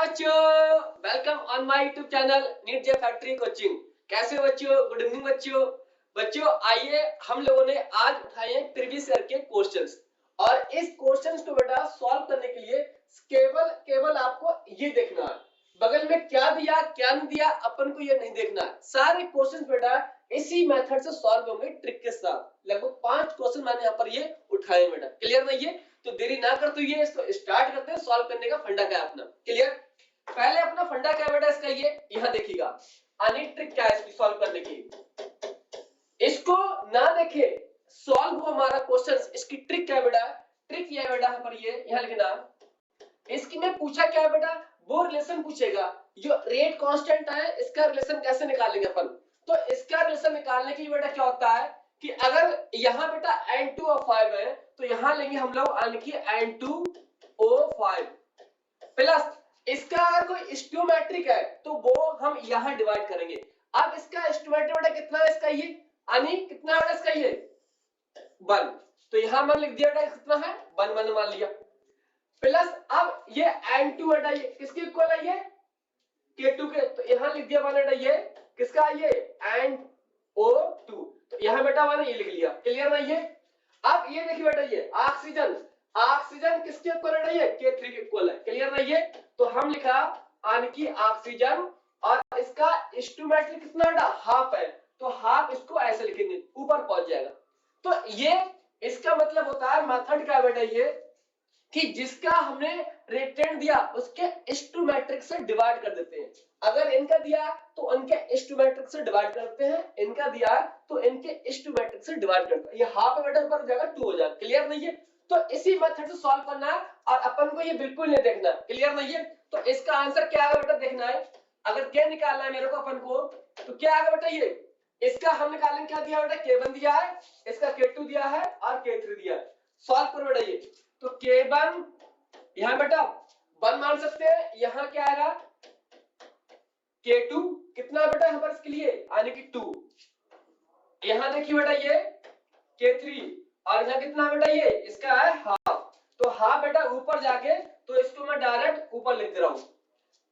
बच्चों, welcome on my YouTube channel NEET JEE factory coaching. कैसे हो बच्चों? गुड इवनिंग बच्चों। बच्चों आइए, हम लोगों ने आज उठाए हैं प्रीवियस ईयर के क्वेश्चंस और इस क्वेश्चंस को बेटा सॉल्व करने के लिए केवल आपको ये देखना है बगल में क्या दिया क्या नहीं दिया, अपन को ये नहीं देखना है। सारे क्वेश्चंस बेटा इसी मेथड से सॉल्व होंगे ट्रिक के साथ। लगभग 5 क्वेश्चन मैंने यहाँ पर ये उठाए बेटा। क्लियर नहीं है? तो देरी ना करते हुए इसको स्टार्ट करते हैं। सॉल्व करने का फंडा क्या है अपना? क्लियर? पहले अपना फंडा क्या बेटा इसका, ये यहाँ देखिएगा। आनी ट्रिक क्या है इसकी सॉल्व करने की। इसको ना देखे सॉल्व हो हमारा क्वेश्चन। इसकी ट्रिक क्या है बेटा? ट्रिक ये है बेटा, यहाँ पर ये यहाँ लिखना। इसकी में पूछा क्या है बेटा? वो रिलेशन पूछेगा जो रेट कांस्टेंट है, इसका रिलेशन कैसे निकालेंगे अपन। तो इसका रिलेशन निकालने के लिए बेटा क्या होता है कि अगर यहाँ बेटा N2O5 है तो यहाँ लेंगे हम लोग N2O5 प्लस इसका अगर कोई स्टोमेट्रिक है तो वो हम यहाँ डिवाइड करेंगे। अब इसका स्टोमेट्रिक बेटा कितना है इसका, ये यानी कितना है इसका, ये 1। तो यहाँ मैंने लिख दिया बेटा कितना है 1 मैंने मान लिया। प्लस अब ये N2 बेटा ये किसके इक्वल है, ये K2 के। तो यहाँ लिख दिया मैंने बेटा ये किसका है, ये NO2। तो यहाँ बेटा मैंने ये लिख लिया। क्लियर ना ये? अब ये देखिए बेटा ये ऑक्सीजन किसके इक्वल है, ये K3 के इक्वल है। क्लियर ना ये? तो हम लिखा आनकी ऑक्सीजन और इसका स्टोमेट्रिक कितना बेटा हाफ है, तो हाफ इसको ऐसे लिखेंगे ऊपर पहुंच जाएगा। तो ये इसका मतलब होता है मेथड क्या बेटा ये कि जिसका हमने रिएक्टेंट दिया उसके स्टोमेट्रिक से डिवाइड कर देते हैं। अगर इनका दिया तो उनके स्टोमेट्रिक से डिवाइड करते हैं, इनका दिया तो इनके स्टोमेट्रिक से डिवाइड करते हैं। ये हाफ बेटा ऊपर हो जाएगा 2 हो जाएगा। क्लियर नहीं है? तो इसी मेथड से सॉल्व करना है और अपन को ये बिल्कुल नहीं देखना। क्लियर नहीं है? तो इसका आंसर क्या है बेटा देखना है। अगर क्या निकालना है मेरे को अपन को, तो क्या आएगा बेटा ये इसका हम निकालेंगे। क्या दिया बेटा K1 दिया है, इसका K2 दिया है और K3 दिया है। सॉल्व करो बेटा ये। तो K1 यहाँ बेटा 1 मान सकते हैं, यहाँ क्या आएगा K2 कितना बेटा यहाँ पर इसके लिए यानी कि 2। यहाँ देखिए बेटा ये K3 और यहाँ कितना बेटा ये इसका है हाफ। तो हाफ बेटा ऊपर जाके तो इसको मैं डायरेक्ट ऊपर लिख दे रहा हूँ।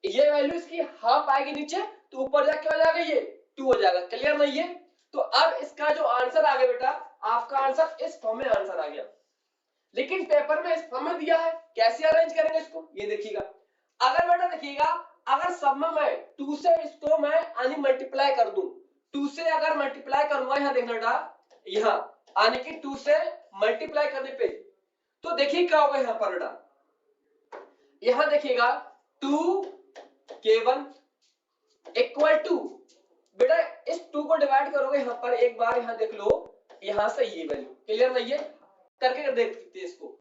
ये वैल्यू इसकी हाफ आएगी नीचे तो ऊपर जाके हो जाएगा ये 2 हो जाएगा। क्लियर नहीं है? तो अब इसका जो आंसर आ गया बेटा, आपका आंसर इस फॉर्म में आंसर आ गया। लेकिन पेपर में इस फॉर्म में दिया है, कैसे अरेंज करेंगे इसको ये देखिएगा। अगर बेटा देखिएगा, अगर सब में मैं 2 से इसको मैं यानी मल्टीप्लाई कर दूं, 2 से अगर मल्टीप्लाई करूंगा, यहाँ देखना बेटा यहाँ यानी कि 2 से मल्टीप्लाई करने पे तो देखिए क्या होगा यहाँ पर बेटा। यहाँ देखिएगा 2K1 इक्वल टू बेटा इस 2 को डिवाइड करोगे यहाँ पर एक बार, यहाँ देख लो यहाँ से ये वैल्यू। क्लियर नहीं है? करके देख सकते हैं इसको।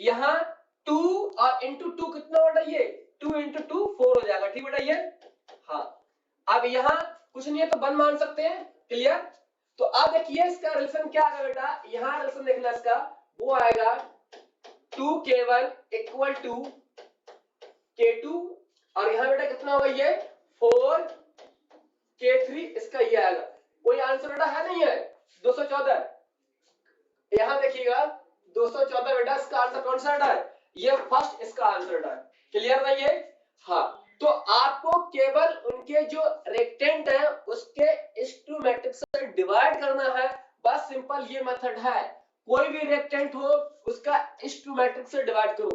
यहाँ 2 और इंटू 2 कितना बेटा ये 2 इंटू 2 4 हो जाएगा। ठीक बेटा ये? हाँ। अब यहाँ कुछ नहीं है तो 1 मान सकते हैं। क्लियर? तो अब देखिए इसका रिलेशन क्या आएगा बेटा, यहाँ रिलेशन देखना इसका, वो आएगा 2K1 इक्वल टू K2 और यहाँ बेटा कितना होगा ये 4K3, इसका ये आएगा। कोई आंसर बेटा है नहीं है 214। यहाँ देखिएगा 214 बेटा इसका आंसर कौन सा बेटा है, ये फर्स्ट इसका आंसर बेटा है। क्लियर नहीं है? हाँ। तो आपको केवल उनके जो रेक्टेंट है उसके स्टोमेट्रिक से डिवाइड करना है, बस सिंपल ये मेथड है। कोई भी रेक्टेंट हो उसका स्टोमेट्रिक से डिवाइड करो,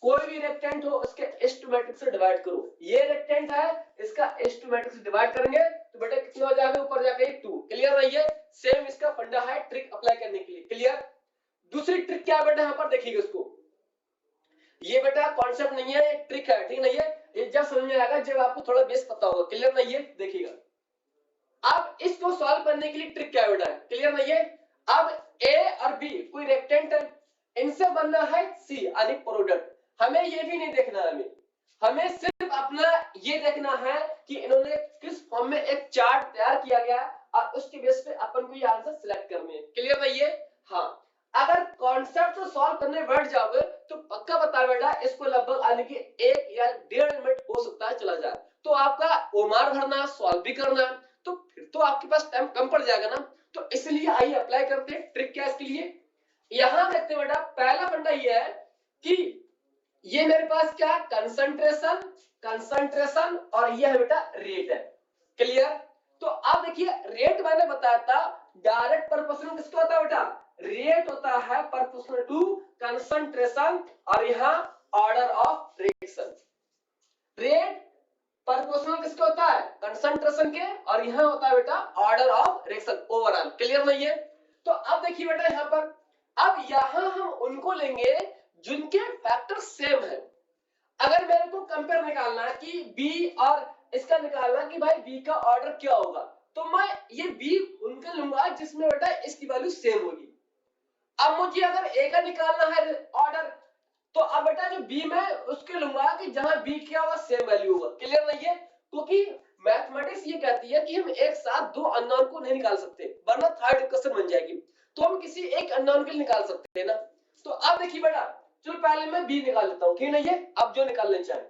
कोई भी रेक्टेंट हो उसके स्टोमेट्रिक से डिवाइड करो। ये रेक्टेंट है, इसका स्टोमेट्रिक से डिवाइड करेंगे तो बेटा कितना हो जाएगा ऊपर जाके 2। क्लियर नहीं है? सेम इसका फंडा है ट्रिक अप्लाई करने के लिए। क्लियर? दूसरी ट्रिक क्या बेटा यहाँ पर देखिएगा इसको। ये बेटा कॉन्सेप्ट नहीं है, ट्रिक है। ठीक नहीं है? ये जब समझ में आएगा जब आपको थोड़ा बेस पता होगा। क्लियर नहीं है? देखिएगा अब इसको सॉल्व करने के लिए ट्रिक क्या बेटा है। क्लियर नहीं है? अब A और B कोई रेक्टेंट है, इनसे बनना है C यानी प्रोडक्ट। हमें ये भी नहीं देखना है, हमें सिर्फ अपना ये देखना है कि इन्होंने किस फॉर्म में एक चार्ट तैयार किया गया और उसके बेस पे अपन को ये आंसर सिलेक्ट करने हैं। क्लियर नहीं है? हाँ। अगर कॉन्सेप्ट को सॉल्व करने बैठ जाओगे तो पक्का बता बेटा इसको लगभग आने की 1 या 1.5 मिनट हो सकता है चला जाए। तो आपका ओमार भरना, सॉल्व भी करना, तो फिर तो आपके पास टाइम कम पड़ जाएगा ना। तो इसलिए आइए अप्लाई करते हैं ट्रिक क्या इसके लिए। यहां देखते हैं बेटा पहला फंडा ये है कि ये मेरे पास क्या कंसंट्रेशन, कंसंट्रेशन और ये है बेटा रेट है। क्लियर? तो अब देखिए रेट मैंने बताया था डायरेक्ट प्रोपोर्शनल किसको होता है बेटा, रेट होता है प्रोपोर्शनल टू कंसंट्रेशन और यहाँ order of reaction. Rate proportional किसको होता है, कंसंट्रेशन के, और यहाँ होता है बेटा order of reaction overall. Clear नहीं है? तो अब देखिए बेटा यहाँ पर, अब यहाँ हम उनको लेंगे जिनके फैक्टर सेम है। अगर मेरे को कंपेयर निकालना है कि बी और इसका निकालना कि भाई बी का ऑर्डर क्या होगा, तो मैं ये बी उनके लूंगा जिसमें बेटा इसकी वैल्यू सेम होगी। अब मुझे अगर ए का निकालना है ऑर्डर, तो अब बेटा जो बी में उसके लूंगा कि जहां बी क्या होगा सेम वैल्यू होगा। क्लियर नहीं है? क्योंकि मैथमेटिक्स ये कहती है कि हम एक साथ दो अननोन को नहीं निकाल सकते वरना थर्ड इक्वेशन बन जाएगी, तो हम किसी एक अननोन के लिए निकाल सकते हैं ना। तो अब देखिए बेटा, चलो पहले मैं बी निकाल लेता हूं, ठीक नहीं है? अब जो निकालना चाहे।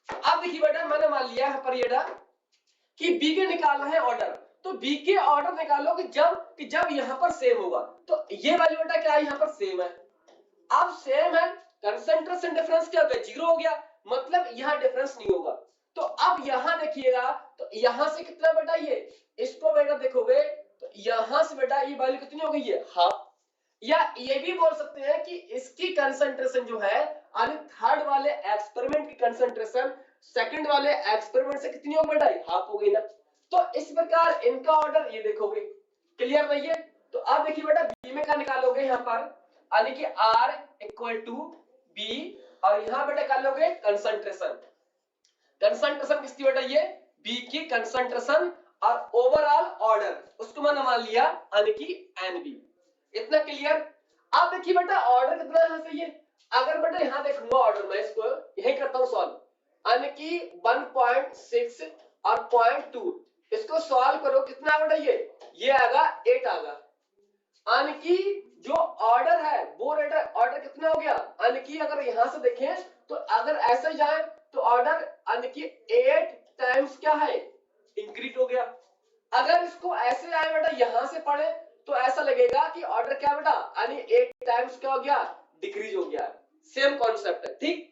अब देखिए बेटा मैंने मान लिया है पर ये कि बी के निकालना है ऑर्डर, तो बी के ऑर्डर निकालो कि जब यहां पर सेम होगा, तो ये वाली बेटा क्या है यहां पर सेम है। अब सेम है, कंसंट्रेशन डिफरेंस क्या हो गया, जीरो हो गया, मतलब यहां डिफरेंस नहीं होगा। तो अब यहां देखिएगा, तो यहां से कितना बेटा ये, इसको बेटा देखोगे तो यहां से बेटा ये वैल्यू कितनी हो गई है, हाफ। या ये भी बोल सकते हैं कि इसकी कंसंट्रेशन जो है यानी थर्ड वाले एक्सपेरिमेंट की कंसंट्रेशन सेकंड वाले एक्सपेरिमेंट से कितनी हो बेटा, हाफ हो गई ना। तो इस प्रकार इनका ऑर्डर ये देखोगे। क्लियर नहीं है? तो अब देखिए बेटा बी में क्या निकालोगे यहां पर, यानी कि R इक्वल टू बी, और यहां बेटा क्या लोगे कंसंट्रेशन। कंसंट्रेशन किसकी बेटा, ये बी की कंसंट्रेशन, और ओवरऑल ऑर्डर उसको मैंने मान लिया यानी कि एनबी। इतना क्लियर? अब देखिए बेटा ऑर्डर कितना यहां से ये, अगर बेटा यहां देखूंगा ऑर्डर, मैं इसको यही करता हूं सॉल्व, यानी कि 1.6 और 0.2, इसको सॉल्व करो कितना बेटा ये आएगा 8 आएगा, यानी कि जो ऑर्डर है वो रेट ऑर्डर कितना हो गया, यानी कि अगर यहां से देखें तो अगर ऐसे जाए तो ऑर्डर यानी कि 8 टाइम्स क्या है इंक्रीज हो गया। अगर इसको ऐसे आए बेटा यहां से पढ़े तो ऐसा लगेगा कि ऑर्डर क्या बेटा यानी 8 टाइम्स क्या हो गया, डिक्रीज हो गया। सेम कॉन्सेप्ट है, ठीक।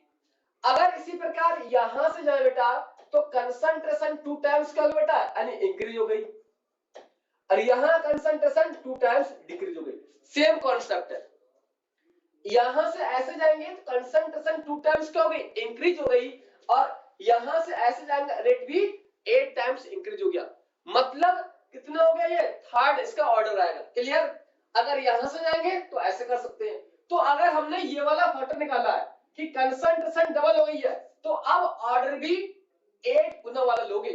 अगर इसी प्रकार यहां से जाए बेटा तो कंसंट्रेशन 2 टाइम्स क्या हो गया बेटा यानी इंक्रीज हो गई, और यहां कंसंट्रेशन 2 टाइम्स डिक्रीज हो गई। सेम कॉन्सेप्ट है। यहां से ऐसे जाएंगे तो कंसंट्रेशन 2 टाइम्स क्या हो गई, इंक्रीज हो गई, और यहां से ऐसे जाएंगे रेट भी 8 टाइम्स इंक्रीज हो गया। मतलब कितना हो गया, ये थर्ड इसका ऑर्डर आएगा। क्लियर? अगर यहां से जाएंगे तो ऐसे कर सकते हैं। तो अगर हमने ये वाला फैक्टर निकाला है कि कंसंट्रेशन डबल हो गई है, तो अब ऑर्डर भी 8 गुना वाला लोगे।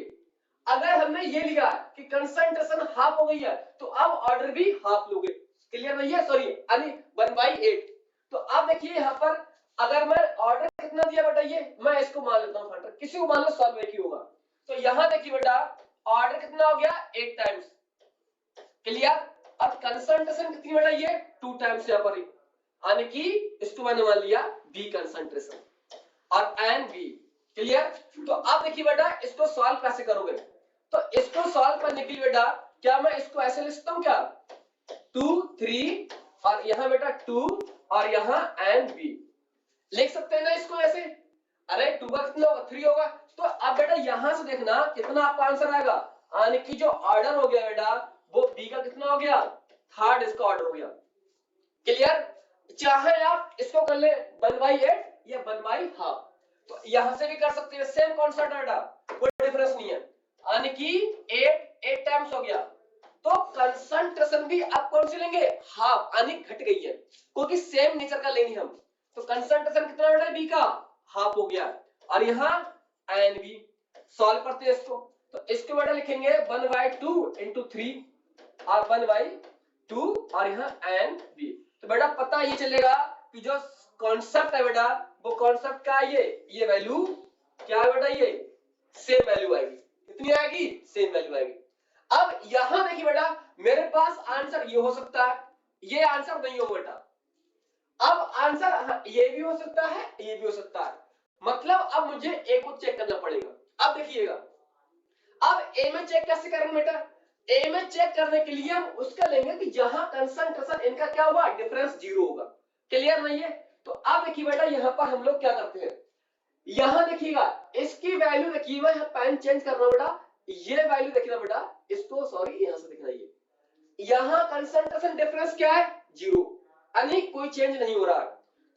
अगर हमने ये लिया कि कंसंट्रेशन हाफ हो गई है, तो अब ऑर्डर भी हाफ लोगे। क्लियर नहीं है? सॉरी यानी 1/8। तो अब देखिए यहां पर अगर मैं ऑर्डर कितना दिया बेटा, ये मैं इसको मान लेता हूं फैक्टर, किसी को मान लो सॉल्व एक ही होगा। तो यहां देखिए बेटा ऑर्डर कितना हो गया 8 टाइम्स। क्लियर? और कंसंट्रेशन कितनी बेटा, ये 2 टाइम्स यहां पर, यानी कि इसको मैंने मान लिया बी कंसंट्रेशन और एन बी। क्लियर? तो अब देखिए बेटा इसको सॉल्व कैसे करोगे, तो इसको सॉल्व करने के लिए बेटा क्या मैं इसको ऐसे लिख सकता हूं क्या, 2 3 और यहां बेटा 2 और यहां एन बी लिख सकते हैं ना इसको ऐसे। अरे 2 का कितना होगा 3 होगा। तो अब बेटा यहां से देखना कितना आपका आंसर आएगा, यानी कि जो ऑर्डर हो गया बेटा वो बी का कितना हो गया, थर्ड इसका ऑर्डर हो गया। क्लियर? चाहे आप इसको कर ले 1/8 या 1/2, तो यहां से भी कर सकते हैं। सेम कॉन्सेप्ट है बेटा, कोई डिफरेंस नहीं है, यानी कि 8 टाइम्स हो गया। तो कंसंट्रेशन भी आप कौन सी लेंगे, हाफ, यानी घट गई है, क्योंकि सेम नेचर का लेंगे हम। तो कंसंट्रेशन कितना बेटा बी का, हाफ हो गया, और यहां एन बी। सॉल्व करते हैं इसको, तो इसको बेटा लिखेंगे 1/2 into 3 और 1/2 और यहां एन बी। तो बेटा पता ये चलेगा कि जो कॉन्सेप्ट है बेटा वो कॉन्सेप्ट का ये वैल्यू क्या है बेटा, ये सेम वैल्यू आएगी। कितनी आएगी, सेम वैल्यू आएगी। अब यहां देखिए बेटा मेरे पास आंसर ये हो सकता है, ये आंसर नहीं हो बेटा। अब आंसर ये भी हो सकता है, ये भी हो सकता है, मतलब अब मुझे ए को चेक करना पड़ेगा। अब देखिएगा अब ए में चेक कैसे करेंगे बेटा, ए में चेक करने के लिए हम उसका लेंगे कि जहां कंसंट्रेशन इनका क्या होगा, डिफरेंस जीरो होगा। क्लियर नहीं है? तो अब देखिए बेटा यहाँ पर हम लोग क्या करते हैं, यहाँ देखिएगा इसकी वैल्यू देखिए, मैं यहाँ पेन चेंज कर रहा हूँ बेटा, ये वैल्यू देखिएगा बेटा, इसको सॉरी यहाँ से दिखना, ये यहाँ कंसंट्रेशन डिफरेंस क्या है, 0, यानी कोई चेंज नहीं हो रहा है।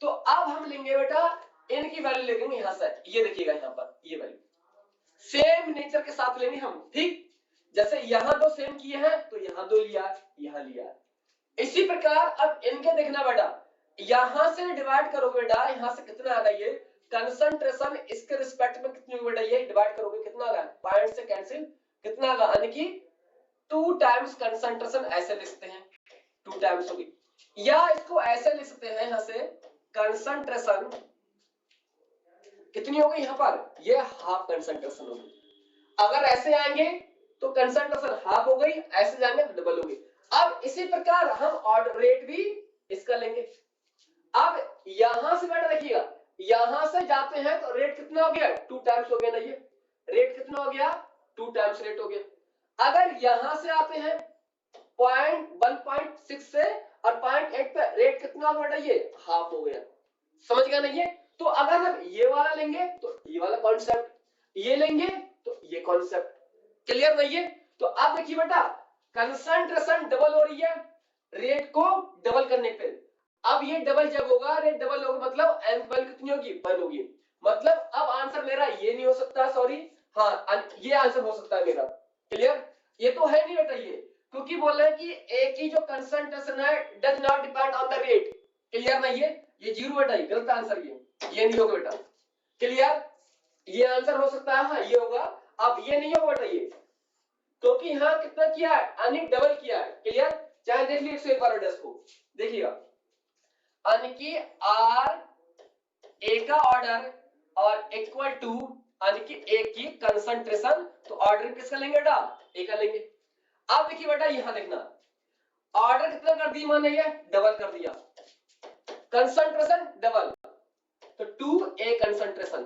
तो अब हम लेंगे बेटा इनकी वैल्यू लेंगे यहाँ से, ये देखिएगा यहाँ पर ये वैल्यू सेम नेचर के साथ लेंगे हम, ठीक। जैसे यहाँ दो सेम किए हैं तो यहाँ दो लिया, यहाँ लिया। इसी प्रकार अब इनके देखना बेटा, यहां से डिवाइड करोगे बेटा, यहां से कितना आ रहा है ये कंसंट्रेशन, इसके रिस्पेक्ट में कितनी होगी बेटा, ये डिवाइड करोगे कितना आ रहा है, पॉइंट से कैंसिल कितना आएगा, यानी कि 2 टाइम्स कंसंट्रेशन, ऐसे लिखते हैं 2 टाइम्स होगी, या इसको ऐसे लिख सकते हैं यहां से कंसंट्रेशन कितनी होगी, यहां पर ये हाफ कंसंट्रेशन होगी। अगर ऐसे आएंगे तो कंसंट्रेशन हाफ हो गई, ऐसे जाएंगे तो डबल होगी। अब इसी प्रकार हम ऑर्डर रेट भी इसका लेंगे। अब यहां से बेटा देखिएगा, यहां से जाते हैं तो रेट कितना हो गया, 2 टाइम्स हो गया ना, ये रेट कितना हो गया, 2 टाइम्स रेट हो गया। अगर यहां से आते हैं 1.6 से और 0.8 पे रेट कितना हो बेटा, ये हाफ हो गया, समझ गया ना ये। तो अगर हम ये वाला लेंगे तो ये वाला कॉन्सेप्ट, ये लेंगे तो ये कॉन्सेप्ट, क्लियर नहीं है। तो अब देखिए बेटा कंसंट्रेशन डबल हो रही है रेट को डबल करने पे, अब ये डबल जब होगा, रेट डबल होगा, मतलब एन वैल्यू कितनी होगी, 1 होगी। मतलब अब आंसर मेरा ये नहीं हो सकता, सॉरी, हाँ ये आंसर हो सकता है मेरा, क्लियर। ये तो है नहीं बेटा ये, क्योंकि बोल रहे हैं कि ए की जो कंसंट्रेशन है does not depend on the rate, clear नहीं है, ये 0 बेटा, ये गलत आंसर, ये नहीं होगा बेटा, क्लियर। ये आंसर हो सकता है, हाँ ये होगा, अब ये नहीं होगा बेटा ये, क्योंकि यहाँ कितना किया है, यानी डबल किया है, क्लियर। चाहे देख लीजिए एक बार को देखिएगा, यानी कि आर ए का ऑर्डर और इक्वल टू यानी कि ए की कंसंट्रेशन, तो ऑर्डर किसका लेंगे बेटा, ए का लेंगे। अब देखिए बेटा यहाँ देखना, ऑर्डर कितना कर दिया, मैंने ये डबल कर दिया, कंसंट्रेशन डबल, तो 2a कंसंट्रेशन,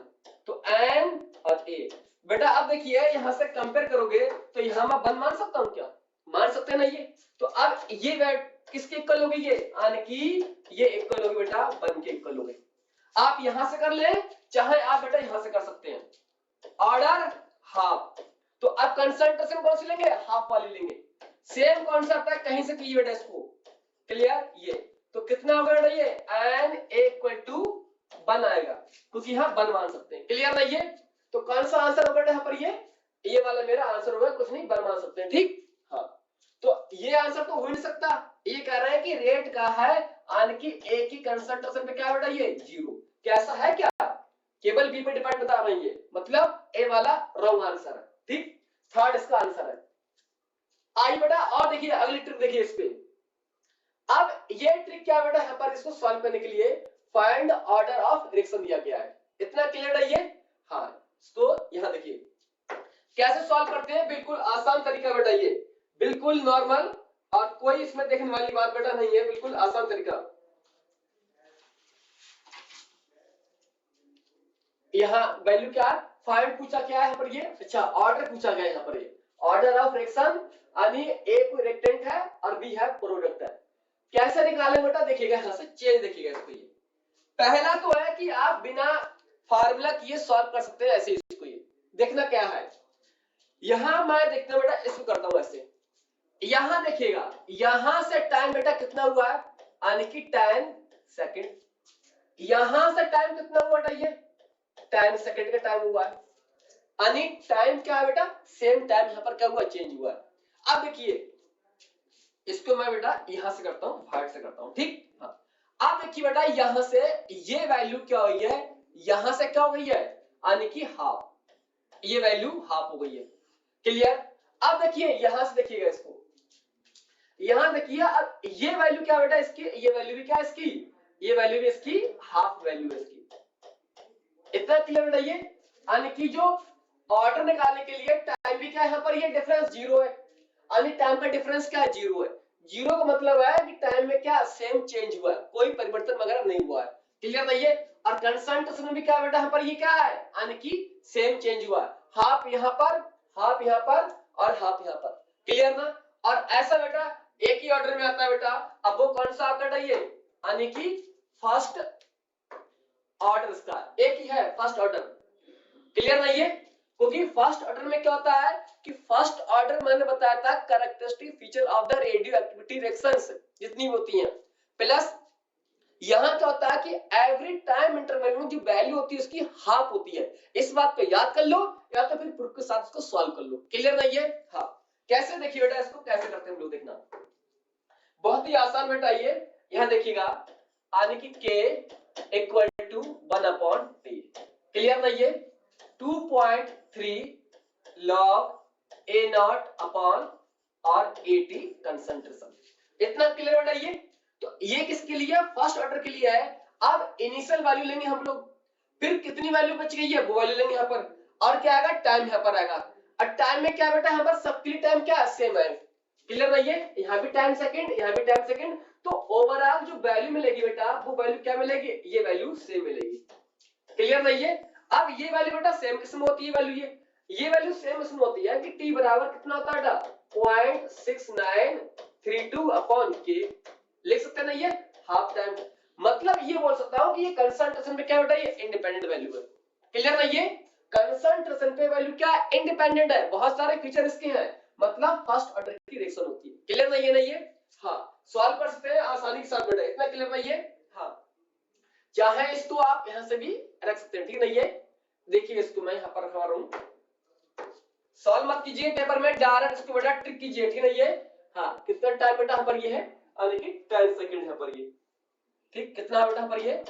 तो n और a बेटा। अब देखिए यहां से कंपेयर करोगे तो यहां मैं 1 मान सकता हूं क्या, मान सकते हैं ना ये। तो अब ये वैल्यू किसके इक्वल होगी, ये यानी कि ये इक्वल होगी बेटा 1 के इक्वल होगी। आप यहां से कर ले, चाहे आप बेटा यहां से कर सकते हैं, ऑर्डर हाफ, तो अब कंसंट्रेशन कौन सी लेंगे, हाफ वाली लेंगे। सेम कॉन्सेप्ट है, कहीं से कीजिए बेटा इसको, क्लियर। ये तो कितना होगा बेटा, ये n इक्वल टू 1 आएगा, क्योंकि यहाँ 1 मान सकते हैं, क्लियर नहीं है। तो कौन सा आंसर होगा यहाँ पर, ये वाला मेरा आंसर होगा, कुछ नहीं 1 मान सकते हैं, ठीक। हाँ तो ये आंसर तो हो नहीं सकता, ये कह रहा है कि रेट का है, यानी कि ए की कंसंट्रेशन पे क्या बेटा, ये 0, कैसा है क्या, केवल बी पे डिपेंड बता रही है, मतलब ए वाला रॉन्ग आंसर है, ठीक। थर्ड इसका आंसर है। आई बेटा और देखिए अगली ट्रिक देखिए इस पे। अब ये ट्रिक क्या बेटा, यहाँ पर इसको सॉल्व करने के लिए फाइंड ऑर्डर ऑफ रिएक्शन दिया गया है, इतना क्लियर है ये। हाँ तो यहाँ देखिए कैसे सॉल्व करते हैं, बिल्कुल आसान तरीका बेटा, ये बिल्कुल नॉर्मल और कोई इसमें देखने वाली बात बेटा नहीं है, बिल्कुल आसान तरीका। यहाँ वैल्यू क्या है, फाइंड पूछा क्या है यहाँ पर, ये अच्छा ऑर्डर पूछा गया यहाँ पर, ये ऑर्डर ऑफ रिएक्शन, यानी ए कोई रिएक्टेंट है और बी है प्रोडक्ट है। कैसे निकाले बेटा, देखिएगा यहाँ से चेंज देखिएगा इसको। ये पहला तो है कि आप बिना फार्मूला किए सॉल्व कर सकते हैं, ऐसे इसको ये देखना क्या है। यहां मैं देखता हूं बेटा, इसको करता हूं ऐसे, यहां देखिएगा यहां से टाइम बेटा कितना हुआ है, यानी कि 10 सेकंड, यहां से टाइम कितना हुआ बेटा, ये 10 सेकंड का टाइम हुआ है, यानी टाइम क्या है बेटा, सेम टाइम यहां पर क्या हुआ, चेंज हुआ है। अब देखिए इसको मैं बेटा यहां से करता हूं, भाग से करता हूं, ठीक। हाँ अब देखिए बेटा यहां से ये वैल्यू क्या हुई है, यहां से क्या हो गई है, यानी कि हाफ, ये वैल्यू हाफ हो गई है, क्लियर। अब देखिए यहां से देखिएगा इसको, यहां देखिए अब ये वैल्यू क्या बेटा इसकी, ये वैल्यू भी क्या है इसकी, ये वैल्यू भी इसकी हाफ वैल्यू है इसकी, इतना क्लियर बेटा ये। यानी कि जो ऑर्डर निकालने के लिए टाइम भी क्या है, यहाँ पर ये डिफरेंस 0 है, यानी टाइम का डिफरेंस क्या है, 0 है। 0 का मतलब है कि टाइम में क्या सेम चेंज हुआ है, कोई परिवर्तन वगैरह नहीं हुआ है, क्लियर नहीं है। और कंसंट्रेशन में भी क्या बेटा यहाँ पर ये क्या है, यानी कि सेम चेंज हुआ है, हाफ यहाँ पर, हाफ यहाँ पर और हाफ यहाँ पर, क्लियर ना। और ऐसा बेटा एक ही ऑर्डर में आता है बेटा, अब वो कौन सा आपका ये, यानी कि फर्स्ट ऑर्डर इसका एक ही है, फर्स्ट ऑर्डर। क्लियर नहीं है? क्योंकि फर्स्ट ऑर्डर में क्या होता है कि फर्स्ट ऑर्डर मैंने बताया था characteristic feature of the radio activity reactions जितनी भी होती हैं, प्लस यहां क्या होता है कि एवरी टाइम इंटरवल में जो वैल्यू होती है उसकी हाफ होती है। इस बात पे याद कर लो या तो फिर प्रूफ के साथ इसको सॉल्व कर लो। क्लियर नहीं है? हाँ, कैसे देखिए बेटा, इसको कैसे करते हैं हम लोग, देखना बहुत ही आसान बेटा। ये यहां देखिएगा यानी कि k equal to 1/t। Clear नहीं है? 2.3 log a नॉट अपॉन और 80 कंसंट्रेशन, इतना क्लियर बेटा। ये तो ये किसके लिए है? फर्स्ट ऑर्डर के लिए है। अब इनिशियल वैल्यू लेंगे हम लोग, फिर कितनी वैल्यू बच गई है वो वैल्यू लेंगे यहाँ पर, और क्या आएगा? टाइम यहाँ पर आएगा। और टाइम में क्या बेटा, यहाँ पर सबके लिए टाइम क्या सेम है। क्लियर नहीं है? यहाँ भी 10 सेकंड, यहाँ भी 10 सेकंड, तो ओवरऑल जो वैल्यू मिलेगी बेटा वो वैल्यू क्या मिलेगी? ये वैल्यू सेम मिलेगी। क्लियर नहीं है? अब ये वैल्यू बेटा सेम किसमें होती है? वैल्यू ये वैल्यू सेम इसमें होती है कि t बराबर कितना होता है बेटा? 0.6932 अपॉन k। लिख सकते नहीं है? Half time. मतलब ये बोल सकता हूं कि ये कंसंट्रेशन पे क्या बेटा? ये इंडिपेंडेंट वैल्यू है। क्लियर नहीं है? कंसंट्रेशन पे वैल्यू क्या इंडिपेंडेंट है, बहुत सारे फीचर इसके हैं, मतलब फर्स्ट ऑर्डर की रिएक्शन होती है। क्लियर नहीं है? नहीं है? हाँ, सॉल्व कर सकते हैं आसानी के साथ बेटा, इतना क्लियर नहीं है? हाँ, चाहे इसको आप यहां से भी रख सकते हैं, ठीक नहीं है? देखिए इसको मैं यहां पर रखवा रहा हूं, सॉल्व मत कीजिए पेपर में, डायरेक्ट इसको बेटा ट्रिक कीजिए, ठीक नहीं है? हाँ, कितना टाइम बेटा यहां पर ये है? और देखिए 10 सेकंड यहां पर ये, ठीक, कितना बेटा यहां पर ये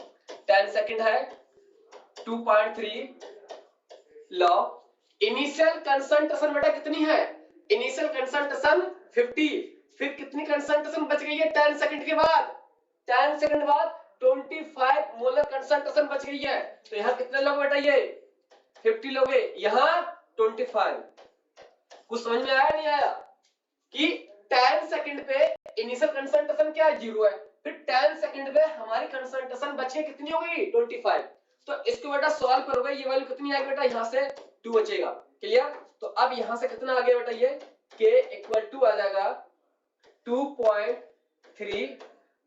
10 सेकंड है। 2.3 लॉग इनिशियल कंसंट्रेशन बेटा कितनी है? इनिशियल कंसंट्रेशन 50, फिर कितनी कंसंट्रेशन बच गई है 10 सेकंड के बाद? 10 सेकंड बाद 25 मोलर कंसंट्रेशन बच गई है। तो यहाँ कितने लोग बेटा? ये 50 लोग, यहाँ 25। कुछ समझ में आया नहीं आया कि 10 सेकंड पे इनिशियल कंसंट्रेशन क्या है? 0 है, फिर 10 सेकंड पे हमारी कंसंट्रेशन बची कितनी हो गई? 25। तो इसको बेटा सॉल्व करोगे, ये वैल्यू कितनी आएगी बेटा? यहाँ से 2 बचेगा। क्लियर? तो अब यहाँ से कितना आ गया बेटा? ये k इक्वल टू आ जाएगा 2.3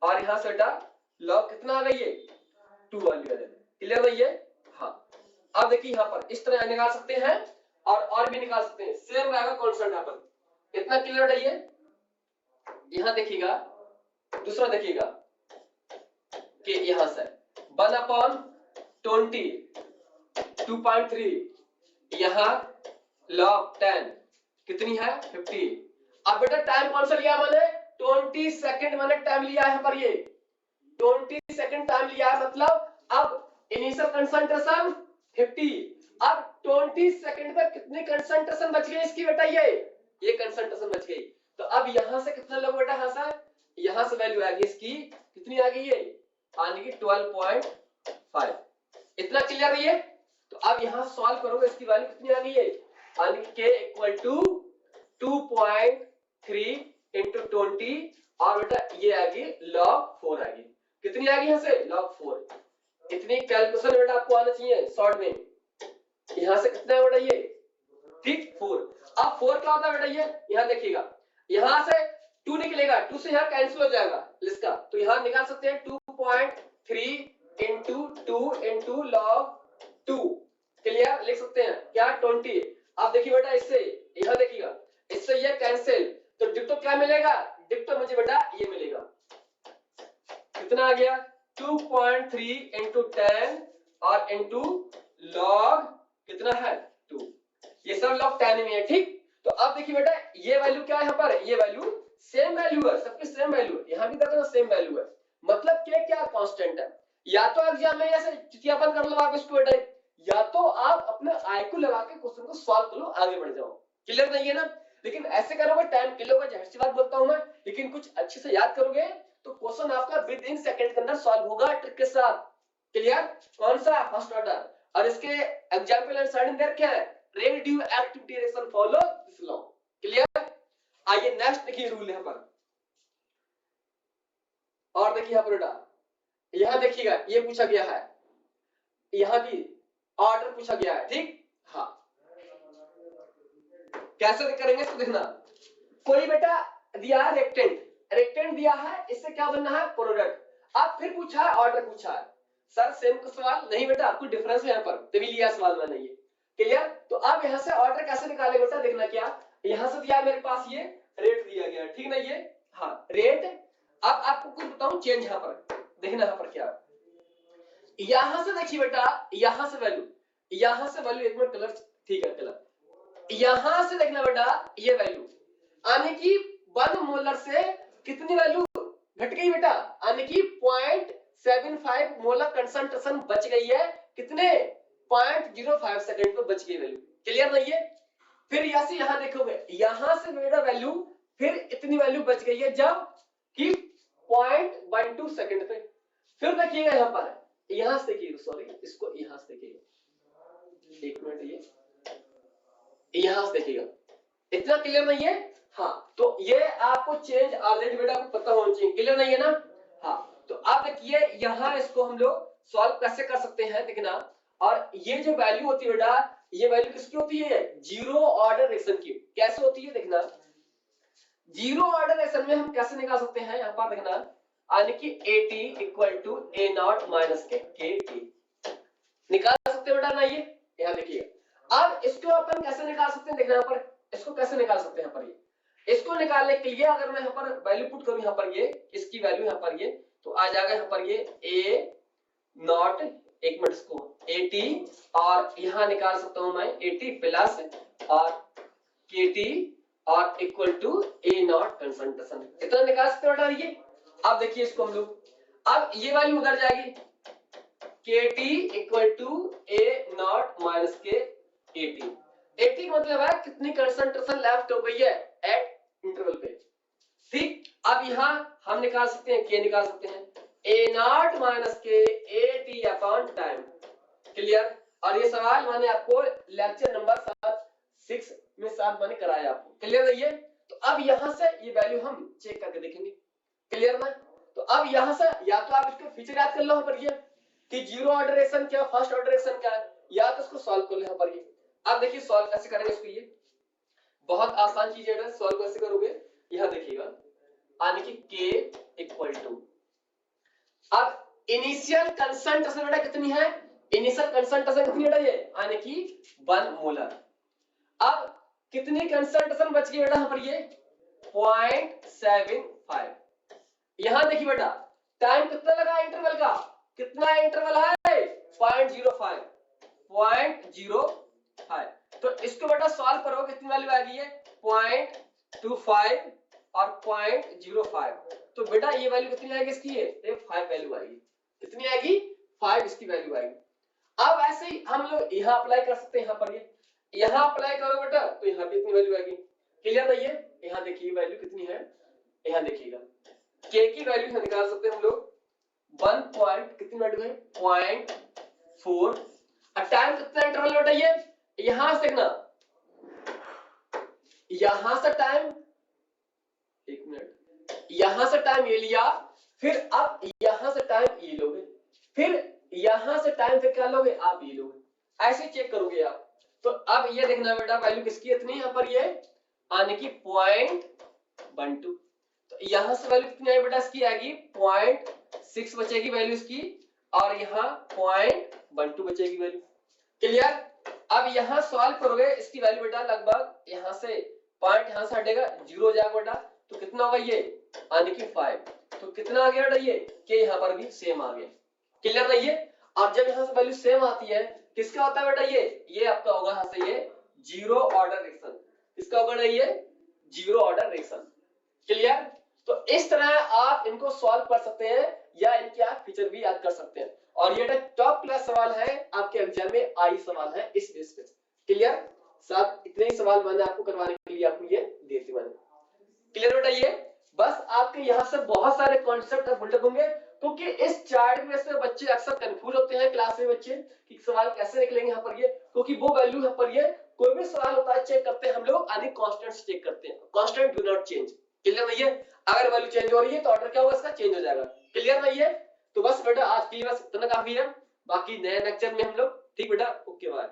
और यहाँ से बेटा लॉग कितना आ गई? ये 2 वैल्यू आ जाएगी। क्लियर नहीं है? हाँ, अब देखिए यहाँ पर इस तरह निकाल सकते हैं और भी निकाल सकते हैं, सेम रहेगा कांस्टेंट यहाँ पर। इतना क्लियर है? ये यहाँ देखिएगा, दूसरा देखिएगा कि यहाँ से 1/20 2.3 यहाँ log 10 कितनी है? 50। अब बेटा टाइम कौन सा लिया मैंने? 20 सेकंड मैंने टाइम लिया है पर, ये 20 सेकंड टाइम लिया है, मतलब अब इनिशियल कंसंट्रेशन 50, अब 20 सेकंड में कितनी कंसंट्रेशन बच गई इसकी बेटा? ये कंसंट्रेशन बच गई। तो अब यहां से कितना लोग बेटा? यहां से वैल्यू आ गई इसकी कितनी आ गई? ये आने की 12.5। इतना क्लियर है? ये तो अब यहां सॉल्व करोगे, इसकी वैल्यू कितनी आ गई? है यानी कि k इक्वल टू 2.3 इंटू 20 और बेटा ये आ गई log 4 आ गई। कितनी आ गई यहाँ से? log 4। इतनी कैलकुलेशन बेटा आपको आना चाहिए शॉर्ट में। यहां से कितना है बेटा? ये ठीक 4। अब 4 क्या होता है बेटा? ये यहां देखिएगा, यहां से 2 निकलेगा, 2 से यहां कैंसिल हो जाएगा इसका, तो यहां निकाल सकते हैं 2.3 इंटू 2 इंटू log 2। क्लियर? लिख सकते हैं क्या? 20। अब देखिए बेटा इससे यहां देखिएगा, इससे ये कैंसिल, तो डिक्टो क्या मिलेगा? डिक्टो मुझे बेटा ये मिलेगा, कितना आ गया? 2.3 इंटू 10 और इंटू log कितना है? 2। ये सब log 10 में है, ठीक। तो अब देखिए बेटा ये वैल्यू क्या है यहाँ पर? ये वैल्यू सेम वैल्यू है, सबकी सेम वैल्यू है, यहाँ भी देखो सेम वैल्यू है, मतलब क्या कांस्टेंट है। या तो एग्जाम में ऐसे चिटियापन कर लो आप इसको बेटा, या तो आप अपने IQ लगा के क्वेश्चन को सॉल्व कर लो, आगे बढ़ जाओ। क्लियर नहीं है ना? लेकिन ऐसे करोगे टाइम किल होगा, जाहिर सी बात बोलता हूं मैं, लेकिन कुछ अच्छे से याद करोगे तो क्वेश्चन आपका विद इन सेकंड के अंदर सॉल्व होगा ट्रिक के साथ। क्लियर? कौन सा? First order. और इसके एग्जांपल एंड साइड देयर क्या है? Radio activity reaction follow this law. Clear? आइए नेक्स्ट देखिए रूल यहां पर, और देखिए यहां पर बेटा, यहां देखिएगा ये पूछा गया है, यहां भी ऑर्डर पूछा गया है, ठीक। हाँ, कैसे करेंगे इसको देखना। कोई बेटा दिया है रेक्टेंट दिया है, इससे क्या बनना है? प्रोडक्ट। अब फिर पूछा है ऑर्डर पूछा है, सर सेम का सवाल नहीं बेटा, आपको डिफरेंस है यहाँ पर, तभी लिया सवाल मैंने ये। क्लियर? तो अब यहाँ से ऑर्डर कैसे निकाले बेटा, देखना क्या, यहाँ से दिया मेरे पास ये रेट दिया गया, ठीक ना ये, हाँ रेट। अब आपको कुछ बताऊं चेंज यहाँ पर, देखना यहाँ पर क्या, यहाँ से देखिए बेटा, यहाँ से वैल्यू, यहाँ से वैल्यू, एक मिनट कलर ठीक है कलर, यहाँ से देखना बेटा ये वैल्यू, यानी कि 1 मोलर से कितनी वैल्यू घट गई बेटा, यानी कि 0.75 मोलर कंसंट्रेशन बच गई है, कितने 0.05 सेकंड पे बच गई वैल्यू। क्लियर नहीं है? फिर यहाँ से यहाँ देखोगे, यहाँ से मेरा वैल्यू फिर इतनी वैल्यू बच गई है जब कि 0.12 सेकंड पे। फिर देखिएगा यहाँ पर, यहाँ से देखिएगा, सॉरी इसको यहाँ से देखिएगा, एक मिनट, ये यहां से देखिएगा, इतना क्लियर नहीं है? हाँ, तो ये आपको चेंज ऑलरेडी बेटा आपको पता होना चाहिए, क्लियर नहीं है ना? हाँ, तो अब देखिए यहाँ इसको हम लोग सॉल्व कैसे कर सकते हैं देखना, और ये जो वैल्यू होती है बेटा, ये वैल्यू किसकी होती है, जीरो ऑर्डर रिएक्शन की। कैसे होती है देखना, जीरो ऑर्डर रिएक्शन में हम कैसे निकाल सकते हैं, यहाँ पर देखना, यानी कि AT equal to A not minus के KT निकाल सकते हैं बेटा ना, ये यहाँ देखिए। अब इसको अपन कैसे निकाल सकते हैं देखना, यहाँ पर इसको कैसे निकाल सकते हैं यहाँ पर, ये इसको निकालने के लिए अगर मैं यहाँ पर वैल्यू पुट करूं, यहाँ पर ये इसकी वैल्यू यहाँ पर ये, तो आ जाएगा यहाँ पर ये A नॉट, एक मिनट इसको AT, और यहाँ निकाल सकता हूं मैं AT प्लस और KT और equal to A not concentration, इतना निकाल सकते हो बेटा ये। अब देखिए इसको हम लोग, अब ये वैल्यू उधर जाएगी, KT equal to A not minus के AT, AT का मतलब है कितनी कंसंट्रेशन लेफ्ट हो गई है एट इंटरवल पे, ठीक। अब यहाँ हम निकाल सकते हैं, K निकाल सकते हैं, A नॉट माइनस के AT अपॉन टाइम। क्लियर? और ये सवाल मैंने आपको लेक्चर नंबर 6 में साथ मैंने कराया आपको, क्लियर है ये? तो अब यहाँ से ये वैल्यू हम चेक करके देखेंगे, क्लियर ना? तो अब यहाँ से या तो आप इसके फीचर याद कर लो यहाँ पर ये कि जीरो ऑर्डर रिएक्शन क्या, फर्स्ट ऑर्डर रिएक्शन क्या है, या तो इसको सॉल्व कर लो यहाँ पर ये। अब देखिए सॉल्व कैसे करेंगे इसको, ये बहुत आसान चीज है, सॉल्व कैसे करोगे यहाँ देखिएगा, यानी कि K इक्वल टू, अब इनिशियल कंसंट्रेशन बेटा कितनी है, इनिशियल कंसंट्रेशन कितनी बेटा ये, यानी कि 1 मोलर। अब कितनी कंसंट्रेशन बच गई बेटा यहाँ पर ये 0.75। यहाँ देखिए बेटा टाइम कितना लगा इंटरवल का, कितना इंटरवल है 0.05, 0.05। तो इसको बेटा सॉल्व करोगे कितनी वैल्यू आ गई है 0.25 और 0.05, तो बेटा ये वैल्यू कितनी आएगी इसकी, ये 5 वैल्यू आएगी, कितनी आएगी 5 इसकी वैल्यू आएगी। अब ऐसे ही हम लोग यहाँ अप्लाई कर सकते हैं, यहाँ पर ये यहाँ अप्लाई करो बेटा तो यहाँ भी इतनी वैल्यू आएगी, क्लियर नहीं है? यहाँ देखिए वैल्यू कितनी है, यहाँ देखिएगा K की वैल्यू निकाल सकते हैं हम लोग 1 पॉइंट कितनी वैल्यू है 0.4, और टाइम कितना इंटरवल बेटा ये, यहां से देखना, यहां से टाइम, एक मिनट, यहां से टाइम ये लिया, फिर अब यहां से टाइम ये लोगे, फिर यहां से टाइम फिर क्या लोगे आप ये लोगे, ऐसे चेक करोगे आप। तो अब ये देखना बेटा वैल्यू किसकी इतनी यहाँ पर ये, आने की 0.12, तो यहां से वैल्यू कितनी आई बेटा इसकी आएगी 0.6 बचेगी वैल्यू इसकी, और यहाँ 0.12 बचेगी वैल्यू, क्लियर? अब यहाँ सॉल्व करोगे इसकी वैल्यू बेटा लगभग यहाँ से पॉइंट यहाँ से हटेगा 0 हो जाएगा बेटा, तो कितना होगा ये आने की 5, तो कितना आ गया बेटा ये कि यहाँ पर भी सेम आ गया, क्लियर नहीं है? अब जब यहाँ से वैल्यू सेम आती है किसका होता है बेटा ये आपका होगा यहाँ से ये जीरो ऑर्डर रिएक्शन, इसका होगा ये जीरो ऑर्डर रिएक्शन, क्लियर? तो इस तरह आप इनको सॉल्व कर सकते हैं या इनके आप फीचर भी याद कर सकते हैं, और ये टॉप क्लास सवाल है आपके एग्जाम में, आई सवाल है इस बेस पे, क्लियर? सब इतने ही सवाल मैंने आपको करवाने के लिए आपको ये देती मैंने, क्लियर बेटा? ये बस आपके यहाँ से बहुत सारे कॉन्सेप्ट बुल्ड होंगे, क्योंकि इस चार्ट में से बच्चे अक्सर कंफ्यूज होते हैं क्लास में बच्चे कि सवाल कैसे निकलेंगे यहाँ पर ये, क्योंकि वो वैल्यू यहाँ पर ये कोई भी सवाल होता है चेक करते हैं हम लोग, यानी कांस्टेंट्स चेक करते हैं, constant do not change, clear नहीं है? अगर वैल्यू चेंज हो रही है तो ऑर्डर क्या होगा इसका चेंज हो जाएगा, क्लियर नहीं है? तो बस बेटा आज के लिए बस इतना काफी है, बाकी नए लेक्चर में हम लोग, ठीक बेटा, ओके बाय।